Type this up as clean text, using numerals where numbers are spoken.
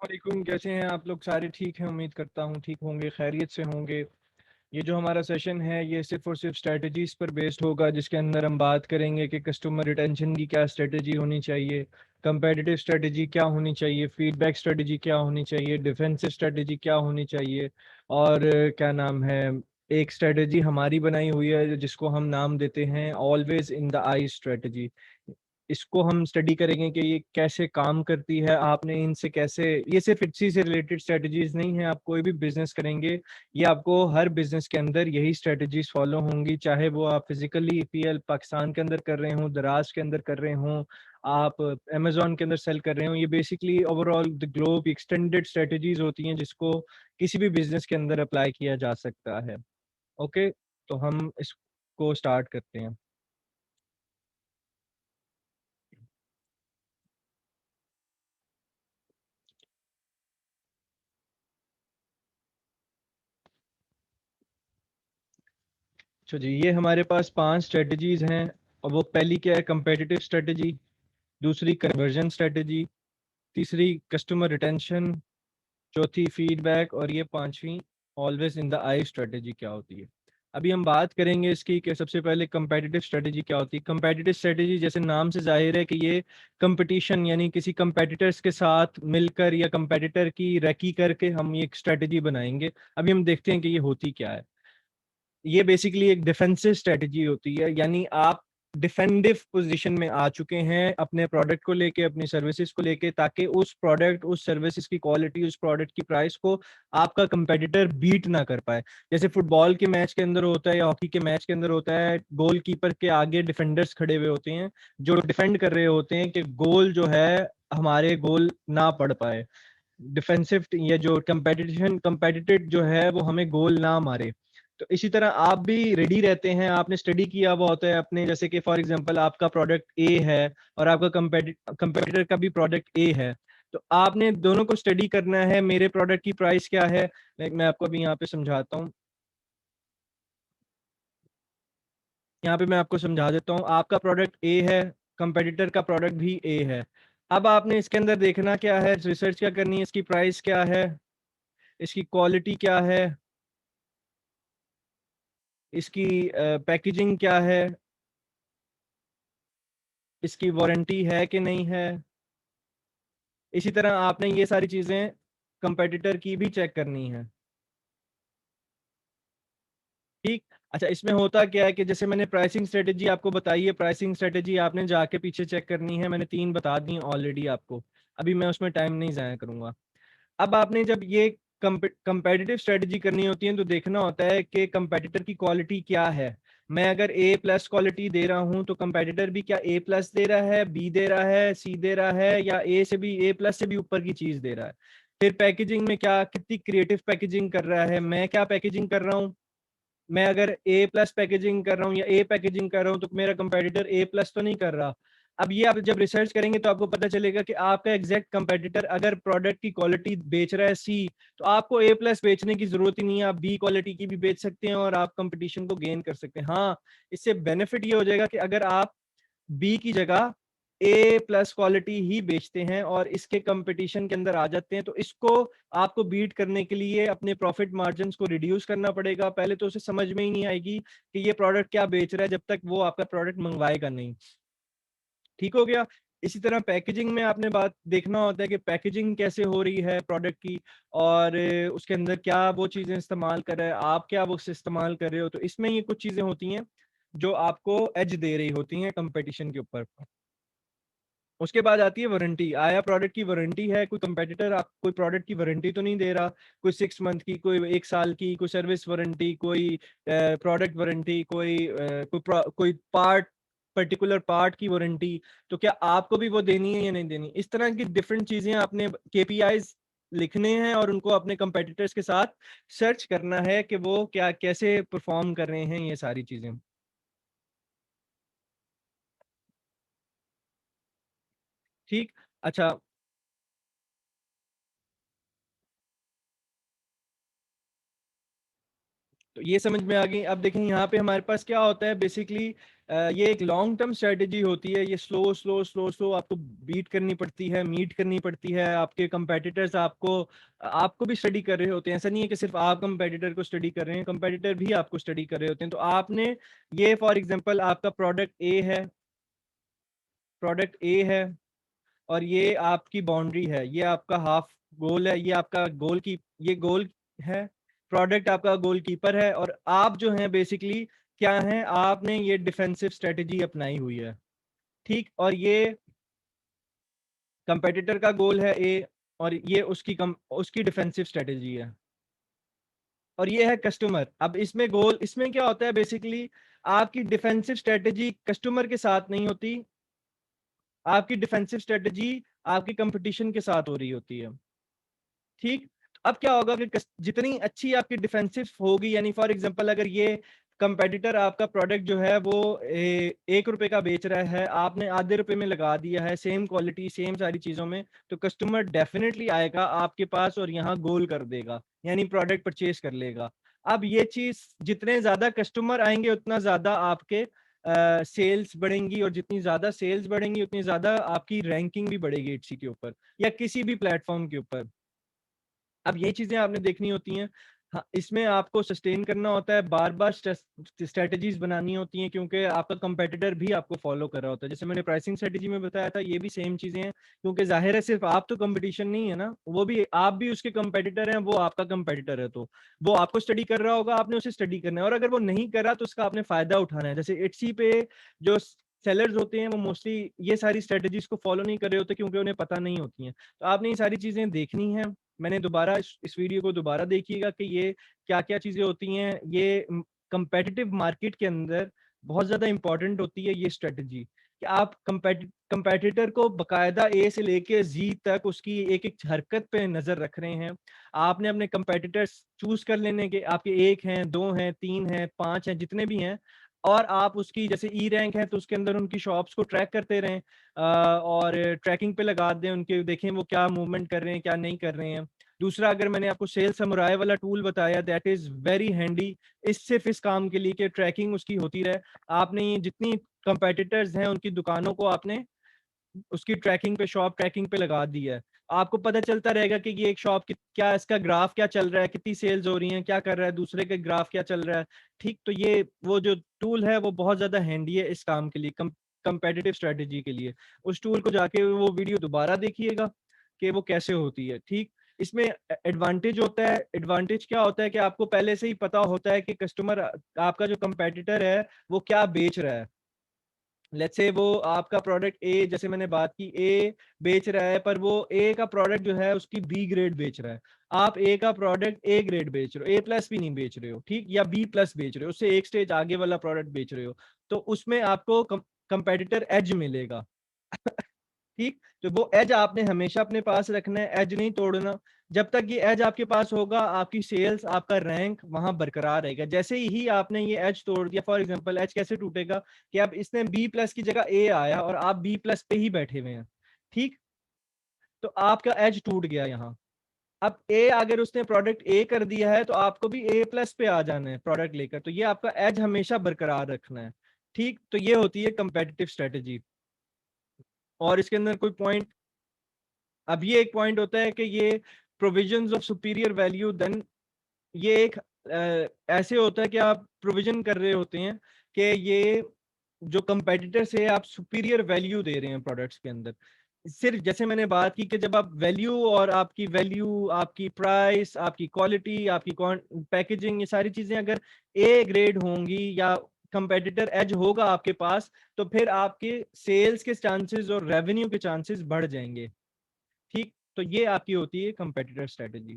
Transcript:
वालेकुम, कैसे हैं आप लोग? सारे ठीक हैं? उम्मीद करता हूँ ठीक होंगे, खैरियत से होंगे। ये जो हमारा सेशन है ये सिर्फ और सिर्फ स्ट्रेटजीज पर बेस्ड होगा, जिसके अंदर हम बात करेंगे कि कस्टमर रिटेंशन की क्या स्ट्रेटजी होनी चाहिए, कंपेटिटिव स्ट्रेटजी क्या होनी चाहिए, फीडबैक स्ट्रेटजी क्या होनी चाहिए, डिफेंसिव स्ट्रेटजी क्या होनी चाहिए, और क्या नाम है, एक स्ट्रेटजी हमारी बनाई हुई है जिसको हम नाम देते हैं always in the I strategy. इसको हम स्टडी करेंगे कि ये कैसे काम करती है, आपने इनसे कैसे, ये सिर्फ इसी से रिलेटेड स्ट्रेटजीज नहीं है, आप कोई भी बिजनेस करेंगे ये आपको हर बिजनेस के अंदर यही स्ट्रेटजीज फॉलो होंगी, चाहे वो आप फिजिकली ईपीएल पाकिस्तान के अंदर कर रहे हो, दराज के अंदर कर रहे हो, आप अमेजोन के अंदर सेल कर रहे हो। ये basically overall the globe extended strategies होती हैं जिसको किसी भी बिजनेस के अंदर अप्लाई किया जा सकता है। ओके, तो हम इसको स्टार्ट करते हैं। अच्छा जी, ये हमारे पास 5 स्ट्रेटजीज हैं। और वो पहली क्या है, कंपेटिटिव स्ट्रेटजी। दूसरी कन्वर्जन स्ट्रेटजी। तीसरी कस्टमर रिटेंशन। चौथी फीडबैक। और ये पांचवी always in the I strategy क्या होती है। अभी हम बात करेंगे इसकी कि सबसे पहले कंपेटिटिव स्ट्रेटजी क्या होती है। कंपेटिटिव स्ट्रेटजी जैसे नाम से जाहिर है कि ये कंपटीशन यानी किसी कंपेटिटर्स के साथ मिलकर या कंपेटिटर की रैकी करके हम ये एक स्ट्रेटजी बनाएंगे। अभी हम देखते हैं कि ये होती क्या है। ये बेसिकली एक डिफेंसिव स्ट्रेटजी होती है, यानी आप डिफेंडिव पोजीशन में आ चुके हैं अपने प्रोडक्ट को लेके, अपनी सर्विसेज को लेके, ताकि उस प्रोडक्ट, उस सर्विसेज की क्वालिटी, उस प्रोडक्ट की प्राइस को आपका कंपेटिटर बीट ना कर पाए। जैसे फुटबॉल के मैच के अंदर होता है या हॉकी के मैच के अंदर होता है, गोलकीपर के आगे डिफेंडर्स खड़े हुए होते हैं जो डिफेंड कर रहे होते हैं कि गोल जो है हमारे गोल ना पड़ पाए, डिफेंसिव या जो कंपेटिशन कंपेटिटिव जो है वो हमें गोल ना मारे। तो इसी तरह आप भी रेडी रहते हैं, आपने स्टडी किया हुआ होता है अपने, जैसे कि फॉर एग्जांपल आपका प्रोडक्ट ए है और आपका कंपेटिटर का भी प्रोडक्ट ए है। तो आपने दोनों को स्टडी करना है, मेरे प्रोडक्ट की प्राइस क्या है। मैं आपको अभी यहाँ पे समझाता हूँ। यहाँ पे मैं आपको समझा देता हूँ, आपका प्रोडक्ट ए है, कंपेटिटर का प्रोडक्ट भी ए है। अब आपने इसके अंदर देखना क्या है, रिसर्च क्या करनी है, इसकी प्राइस क्या है, इसकी क्वालिटी क्या है, इसकी पैकेजिंग क्या है, इसकी वारंटी है कि नहीं है। इसी तरह आपने ये सारी चीज़ें कंपेटिटर की भी चेक करनी है। ठीक। अच्छा, इसमें होता क्या है कि जैसे मैंने प्राइसिंग स्ट्रेटेजी आपको बताई है, प्राइसिंग स्ट्रेटेजी आपने जाके पीछे चेक करनी है, मैंने 3 बता दी ऑलरेडी आपको। अभी मैं उसमें टाइम नहीं ज़ाया करूंगा। अब आपने जब ये कंपेटिटिव स्ट्रेटजी करनी होती है तो देखना होता है कि कंपेटिटर की क्वालिटी क्या है। मैं अगर ए प्लस क्वालिटी दे रहा हूं तो कंपेटिटर भी क्या ए प्लस दे रहा है, बी दे रहा है, सी दे रहा है, या ए से भी, ए प्लस से भी ऊपर की चीज दे रहा है। फिर पैकेजिंग में क्या, कितनी क्रिएटिव पैकेजिंग कर रहा है, मैं क्या पैकेजिंग कर रहा हूँ। मैं अगर ए प्लस पैकेजिंग कर रहा हूँ या ए पैकेजिंग कर रहा हूँ तो मेरा कंपेटिटर ए प्लस तो नहीं कर रहा। अब ये आप जब रिसर्च करेंगे तो आपको पता चलेगा कि आपका एग्जैक्ट कंपेटिटर अगर प्रोडक्ट की क्वालिटी बेच रहा है सी, तो आपको ए प्लस बेचने की जरूरत ही नहीं है, आप बी क्वालिटी की भी बेच सकते हैं और आप कंपटीशन को गेन कर सकते हैं। हाँ, इससे बेनिफिट ये हो जाएगा कि अगर आप बी की जगह ए प्लस क्वालिटी ही बेचते हैं और इसके कंपटीशन के अंदर आ जाते हैं, तो इसको आपको बीट करने के लिए अपने प्रॉफिट मार्जिन को रिड्यूस करना पड़ेगा। पहले तो उसे समझ में ही नहीं आएगी कि ये प्रोडक्ट क्या बेच रहा है जब तक वो आपका प्रोडक्ट मंगवाएगा नहीं। ठीक हो गया। इसी तरह पैकेजिंग में आपने बात देखना होता है कि पैकेजिंग कैसे हो रही है प्रोडक्ट की, और उसके अंदर क्या वो चीज़ें इस्तेमाल कर रहे हैं, आप क्या वो इस्तेमाल कर रहे हो। तो इसमें ये कुछ चीज़ें होती हैं जो आपको एज दे रही होती हैं कंपटीशन के ऊपर। उसके बाद आती है वारंटी। आया प्रोडक्ट की वारंटी है, कोई कंपेटिटर आप कोई प्रोडक्ट की वारंटी तो नहीं दे रहा, कोई 6 मंथ की, कोई 1 साल की, कोई सर्विस वारंटी, कोई प्रोडक्ट वारंटी, कोई पार्ट, पर्टिकुलर पार्ट की वारंटी। तो क्या आपको भी वो देनी है या नहीं देनी। इस तरह की डिफरेंट चीजें आपने केपीआईज लिखने हैं और उनको अपने कंपेटिटर्स के साथ सर्च करना है कि वो क्या कैसे परफॉर्म कर रहे हैं ये सारी चीजें। ठीक। अच्छा, तो ये समझ में आ गई। अब देखें यहाँ पे हमारे पास क्या होता है बेसिकली, ये एक लॉन्ग टर्म स्ट्रेटेजी होती है। ये स्लो स्लो स्लो स्लो आपको बीट करनी पड़ती है, मीट करनी पड़ती है। आपके कंपेटिटर्स आपको आपको भी स्टडी कर रहे होते हैं। ऐसा नहीं है कि सिर्फ आप कंपेटिटर को स्टडी कर रहे हैं, कंपेटिटर भी आपको स्टडी कर रहे होते हैं। तो आपने ये फॉर एग्जांपल आपका प्रोडक्ट ए है और ये आपकी बाउंड्री है, ये आपका हाफ गोल है, ये आपका ये गोल है। प्रोडक्ट आपका गोलकीपर है और आप जो हैं बेसिकली क्या है, आपने ये डिफेंसिव स्ट्रेटेजी अपनाई हुई है, ठीक। और ये कंपेटिटर का गोल है ए, और ये उसकी डिफेंसिव स्ट्रेटेजी है। और ये है कस्टमर। अब इसमें क्या होता है बेसिकली, आपकी डिफेंसिव स्ट्रेटेजी कस्टमर के साथ नहीं होती, आपकी डिफेंसिव स्ट्रेटेजी आपकी कंपटीशन के साथ हो रही होती है, ठीक। अब क्या होगा कि जितनी अच्छी आपकी डिफेंसिव होगी, यानी फॉर एग्जांपल अगर ये कंपेटिटर आपका प्रोडक्ट जो है वो 1 रुपए का बेच रहा है, आपने आधे रुपए में लगा दिया है, सेम क्वालिटी सेम सारी चीजों में, तो कस्टमर डेफिनेटली आएगा आपके पास और यहाँ गोल कर देगा, यानी प्रोडक्ट परचेज कर लेगा। अब ये चीज, जितने ज्यादा कस्टमर आएंगे उतना ज्यादा आपके सेल्स बढ़ेंगी, और जितनी ज्यादा सेल्स बढ़ेंगी उतनी ज्यादा आपकी रैंकिंग भी बढ़ेगी इट्सी के ऊपर या किसी भी प्लेटफॉर्म के ऊपर। अब ये चीजें आपने देखनी होती हैं। हाँ, इसमें आपको सस्टेन करना होता है, बार बार स्ट्रेटजीज बनानी होती हैं, क्योंकि आपका कंपेटिटर भी आपको फॉलो कर रहा होता है। जैसे मैंने प्राइसिंग स्ट्रेटजी में बताया था, ये भी सेम चीजें हैं, क्योंकि जाहिर है सिर्फ आप तो कंपटीशन नहीं है ना, वो भी, आप भी उसके कंपेटिटर हैं, वो आपका कंपेटिटर है, तो वो आपको स्टडी कर रहा होगा, आपने उसे स्टडी करना है। और अगर वो नहीं कर रहा तो उसका आपने फायदा उठाना है। जैसे इट्सी पे जो सेलर्स होते हैं वो मोस्टली ये सारी स्ट्रेटजीज को फॉलो नहीं कर रहे होते, क्योंकि उन्हें पता नहीं होती हैं। तो आपने ये सारी चीजें देखनी है। मैंने दोबारा इस वीडियो को दोबारा देखिएगा कि ये क्या-क्या चीज़ें होती हैं। ये कम्पेटिटिव मार्केट के अंदर बहुत ज़्यादा इम्पोर्टेंट होती है ये स्ट्रैटेजी, कि आप कंपेटिटर को बाकायदा ए से लेके ज़ी तक उसकी एक-एक हरकत पे नज़र रख रहे हैं। आपने अपने कंपेटिटर्स चूज़ कर लेने के, आपके 1 हैं, 2 हैं, 3 हैं, 5 हैं, जितने भी हैं, और आप उसकी जैसे ई रैंक है तो उसके अंदर उनकी शॉप्स को ट्रैक करते रहें, और ट्रैकिंग पे लगा दें उनके, देखें वो क्या मूवमेंट कर रहे हैं, क्या नहीं कर रहे हैं। दूसरा, अगर मैंने आपको सेल समुराई वाला टूल बताया, दैट इज़ वेरी हैंडी, सिर्फ़ इस काम के लिए कि ट्रैकिंग उसकी होती रहे। आपने ये जितनी कंपेटिटर्स हैं उनकी दुकानों को आपने उसकी ट्रैकिंग पे, शॉप ट्रैकिंग पे लगा दी है। आपको पता चलता रहेगा कि ये एक शॉप क्या इसका ग्राफ क्या चल रहा है, कितनी सेल्स हो रही हैं, क्या कर रहा है, दूसरे का ग्राफ क्या चल रहा है, ठीक। तो ये वो जो टूल है वो बहुत ज़्यादा हैंडी है इस काम के लिए, कंपेटिटिव स्ट्रेटजी के लिए। उस टूल को जाके वो वीडियो दोबारा देखिएगा कि वो कैसे होती है, ठीक। इसमें एडवांटेज होता है, एडवांटेज क्या होता है कि आपको पहले से ही पता होता है कि कस्टमर, आपका जो कंपेटिटर है वो क्या बेच रहा है। लेट्स से वो आपका प्रोडक्ट ए, जैसे मैंने बात की, ए बेच रहा है, पर वो ए का प्रोडक्ट जो है उसकी बी ग्रेड बेच रहा है। आप ए का प्रोडक्ट ए ग्रेड बेच रहे हो, ए प्लस भी नहीं बेच रहे हो, ठीक, या बी प्लस बेच रहे हो, उससे एक स्टेज आगे वाला प्रोडक्ट बेच रहे हो, तो उसमें आपको कंपेटिटर एज मिलेगा। ठीक, तो वो एज आपने हमेशा अपने पास रखना है, एज नहीं तोड़ना। जब तक ये एज आपके पास होगा, आपकी सेल्स, आपका रैंक वहां बरकरार रहेगा। जैसे ही आपने ये एज तोड़ दिया, फॉर एग्जांपल एज कैसे टूटेगा, कि अब इसने बी प्लस की जगह ए आया और आप बी प्लस पे ही बैठे हुए हैं, ठीक, तो आपका एज टूट गया यहाँ। अब ए अगर उसने प्रोडक्ट ए कर दिया है तो आपको भी ए प्लस पे आ जाना है प्रोडक्ट लेकर, तो ये आपका एज हमेशा बरकरार रखना है, ठीक। तो ये होती है कंपेटिटिव स्ट्रेटेजी। और इसके अंदर कोई पॉइंट, अब ये एक पॉइंट होता है कि ये provisions of superior value, then ये एक ऐसे होता है कि आप प्रोविजन कर रहे होते हैं कि ये जो कंपेटिटर से आप सुपीरियर वैल्यू दे रहे हैं प्रोडक्ट्स के अंदर। सिर्फ जैसे मैंने बात की कि जब आप वैल्यू, और आपकी वैल्यू, आपकी प्राइस, आपकी क्वालिटी, आपकी पैकेजिंग, ये सारी चीजें अगर ए ग्रेड होंगी या कंपेटिटर एज होगा आपके पास, तो फिर आपके सेल्स के चांसेस और रेवेन्यू के चांसेस बढ़ जाएंगे, ठीक। तो ये आपकी होती है कंपेटिटर स्ट्रेटेजी।